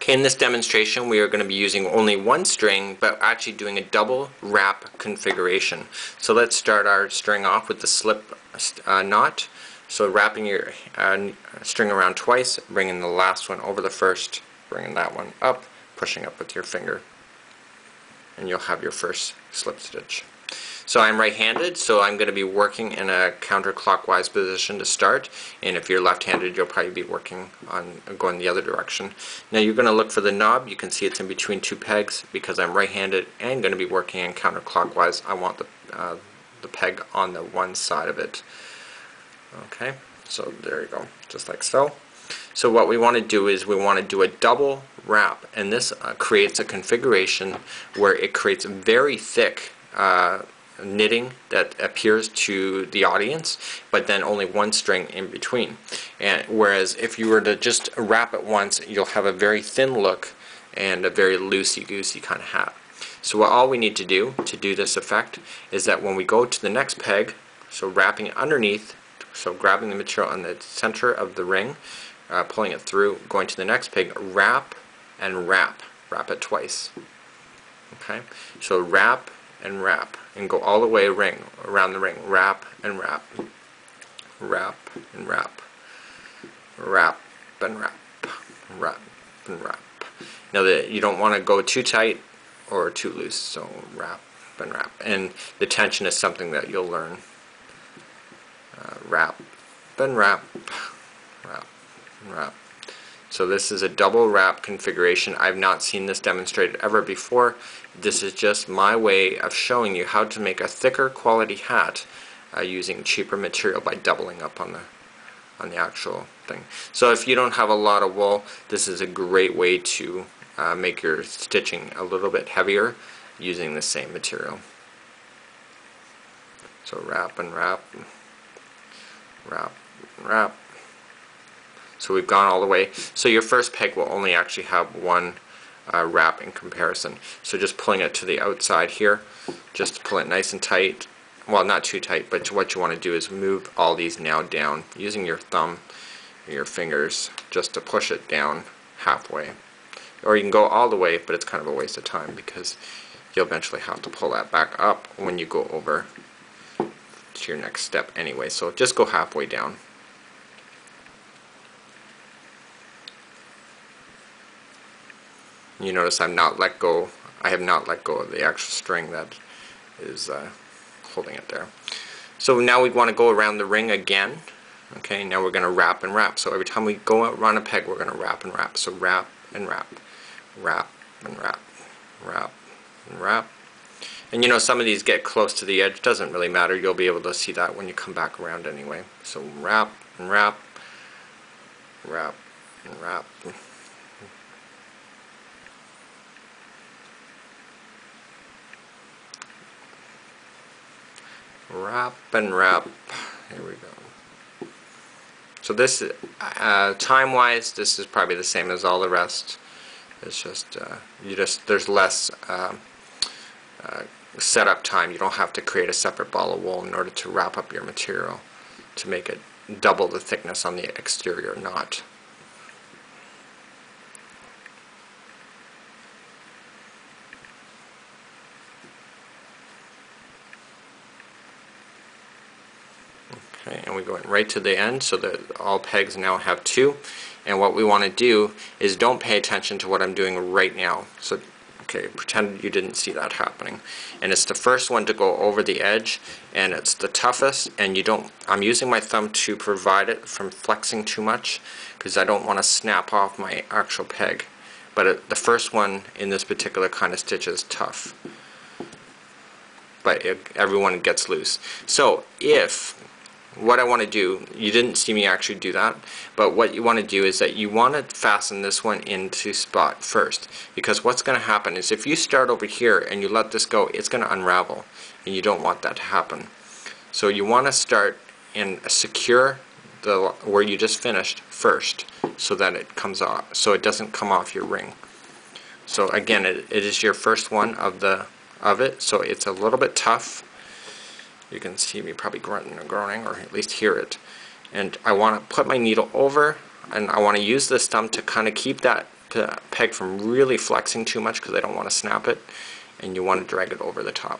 Okay, in this demonstration we are going to be using only one string, but actually doing a double wrap configuration. So let's start our string off with the slip knot. So wrapping your string around twice, bringing the last one over the first, bringing that one up, pushing up with your finger, and you'll have your first slip stitch. So I'm right-handed, so I'm going to be working in a counterclockwise position to start, and if you're left-handed you'll probably be working on going the other direction. Now you're going to look for the knob. You can see it's in between two pegs. Because I'm right-handed and going to be working in counterclockwise, I want the peg on the one side of it. Okay, so there you go, just like so. So what we want to do is we want to do a double wrap, and this creates a configuration where it creates a very thick knitting that appears to the audience, but then only one string in between. And whereas if you were to just wrap it once, you'll have a very thin look and a very loosey-goosey kind of hat. So all we need to do this effect is that when we go to the next peg, so wrapping it underneath, so grabbing the material on the center of the ring, pulling it through, going to the next peg, wrap and wrap. Wrap it twice. Okay, so wrap and wrap, and go all the way around the ring. Wrap and wrap. Wrap and wrap. Wrap and wrap. Wrap and wrap. Now you don't want to go too tight or too loose, so wrap and wrap. And the tension is something that you'll learn. Wrap and wrap. Wrap and wrap. So this is a double wrap configuration. I've not seen this demonstrated ever before. This is just my way of showing you how to make a thicker quality hat using cheaper material by doubling up on the actual thing. So if you don't have a lot of wool, this is a great way to make your stitching a little bit heavier using the same material. So wrap and wrap. Wrap and wrap. So we've gone all the way. So your first peg will only actually have one wrap in comparison. So just pulling it to the outside here, just pull it nice and tight. Well, not too tight, but what you want to do is move all these now down using your thumb or your fingers just to push it down halfway. Or you can go all the way, but it's kind of a waste of time because you'll eventually have to pull that back up when you go over to your next step anyway. So just go halfway down. You notice I have not let go of the actual string that is holding it there. So now we want to go around the ring again. Okay, now we're going to wrap and wrap. So every time we go around a peg, we're going to wrap and wrap. So wrap and wrap, wrap and wrap, wrap and wrap. And you know, some of these get close to the edge. Doesn't really matter. You'll be able to see that when you come back around anyway. So wrap and wrap, wrap and wrap. Wrap and wrap. Here we go. So this, time-wise, this is probably the same as all the rest. It's just there's less setup time. You don't have to create a separate ball of wool in order to wrap up your material to make it double the thickness on the exterior knot. Okay, and we go right to the end so that all pegs now have two. And what we want to do is don't pay attention to what I'm doing right now. So, okay, pretend you didn't see that happening. And it's the first one to go over the edge, and it's the toughest. And I'm using my thumb to provide it from flexing too much because I don't want to snap off my actual peg. But the first one in this particular kind of stitch is tough. But everyone gets loose. So what I want to do, you didn't see me actually do that, but what you want to do is that you want to fasten this one into spot first, because what's going to happen is if you start over here and you let this go, it's going to unravel, and you don't want that to happen. So you want to start and secure where you just finished first so that it comes off, so it doesn't come off your ring. So again, it is your first one of it, so it's a little bit tough. You can see me probably grunting or groaning, or at least hear it. And I want to put my needle over, and I want to use this thumb to kind of keep that the peg from really flexing too much because I don't want to snap it, and you want to drag it over the top.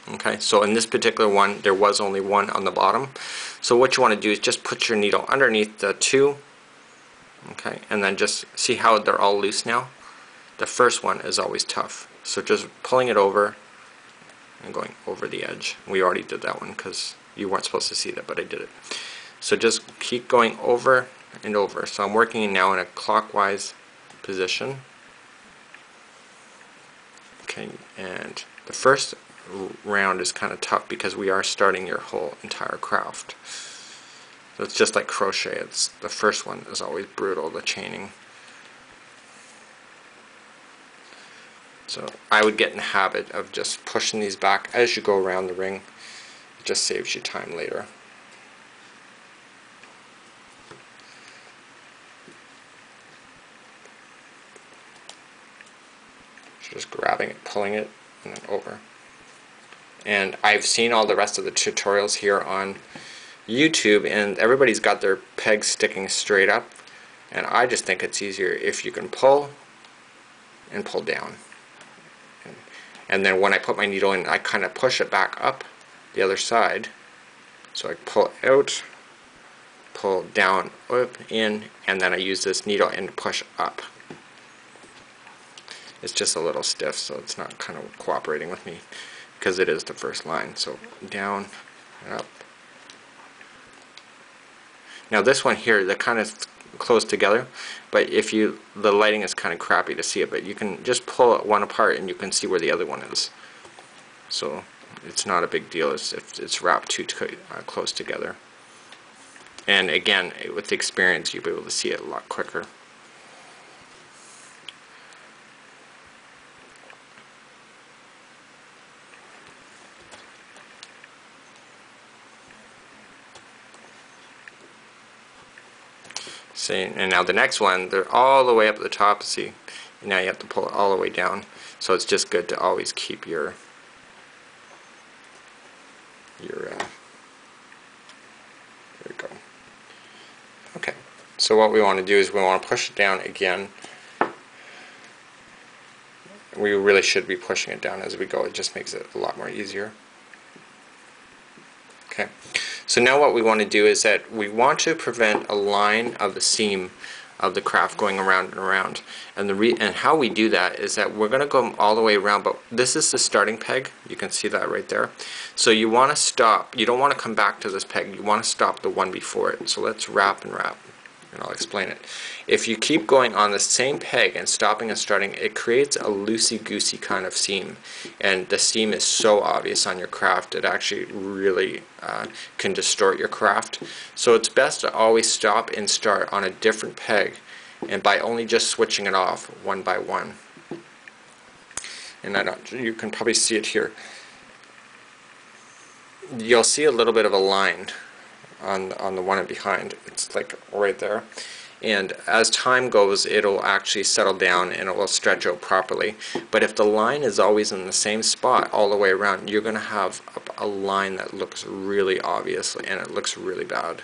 Okay, so in this particular one there was only one on the bottom, so what you want to do is just put your needle underneath the two, okay, and then just see how they're all loose now. The first one is always tough, so just pulling it over and going over the edge. We already did that one because you weren't supposed to see that, but I did it. So just keep going over and over. So I'm working now in a clockwise position. Okay, and the first round is kind of tough because we are starting your whole entire craft. So it's just like crochet. It's the first one is always brutal, the chaining. So I would get in the habit of just pushing these back as you go around the ring. It just saves you time later. Just grabbing it, pulling it, and then over. And I've seen all the rest of the tutorials here on YouTube, and everybody's got their pegs sticking straight up, and I just think it's easier if you can pull and pull down. And then when I put my needle in, I kind of push it back up the other side. So I pull out, pull down, up, in, and then I use this needle and push up. It's just a little stiff, so it's not kind of cooperating with me because it is the first line. So down and up. Now this one here, they're kind of close together, but if you, the lighting is kind of crappy to see it, but you can just pull one apart and you can see where the other one is. So it's not a big deal if it's wrapped too close together. And again, with the experience, you'll be able to see it a lot quicker. See, and now the next one, they're all the way up at the top. See, now you have to pull it all the way down. So it's just good to always keep your there we go. Okay, so what we want to do is we want to push it down again. We really should be pushing it down as we go. It just makes it a lot more easier. Okay, so now what we want to do is that we want to prevent a line of the seam of the craft going around and around. And how we do that is that we're going to go all the way around, but this is the starting peg. You can see that right there. So you want to stop. You don't want to come back to this peg. You want to stop the one before it. So let's wrap and wrap, and I'll explain it. If you keep going on the same peg and stopping and starting, it creates a loosey-goosey kind of seam, and the seam is so obvious on your craft it actually really can distort your craft. So it's best to always stop and start on a different peg, and by only just switching it off one by one. And you can probably see it here. You'll see a little bit of a line on the one behind. It's like right there. And as time goes, it'll actually settle down and it will stretch out properly. But if the line is always in the same spot all the way around, you're going to have a line that looks really obvious and it looks really bad.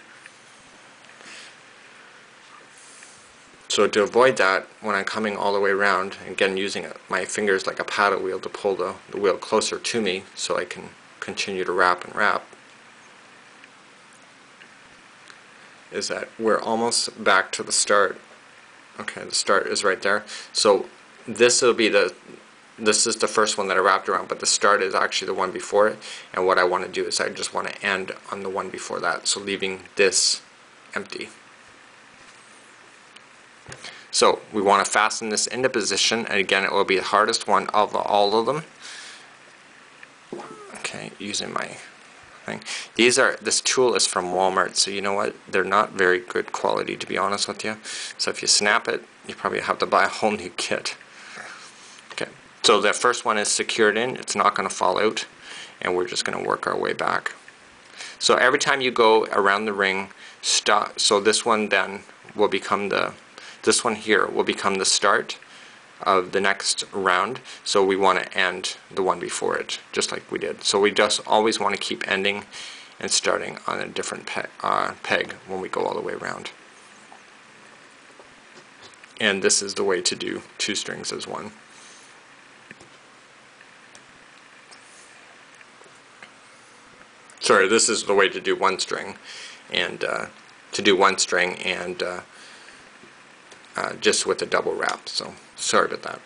So to avoid that, when I'm coming all the way around, again using my fingers like a paddle wheel to pull the wheel closer to me so I can continue to wrap and wrap, is that we're almost back to the start. Okay, the start is right there. So this is the first one that I wrapped around, but the start is actually the one before it. And what I want to do is I just want to end on the one before that, so leaving this empty. So we want to fasten this into position, and again it will be the hardest one of all of them. Okay, using my thing. This tool is from Walmart, so you know what, they're not very good quality, to be honest with you. So if you snap it, you probably have to buy a whole new kit. Okay, so the first one is secured in, it's not going to fall out, and we're just going to work our way back. So every time you go around the ring, stop. So this one then will become this one here will become the start of the next round, so we want to end the one before it, just like we did. So we just always want to keep ending and starting on a different peg when we go all the way around. and this is the way to do 2 strings as one. Sorry, this is the way to do 1 string, and just with a double wrap. So sorry about that.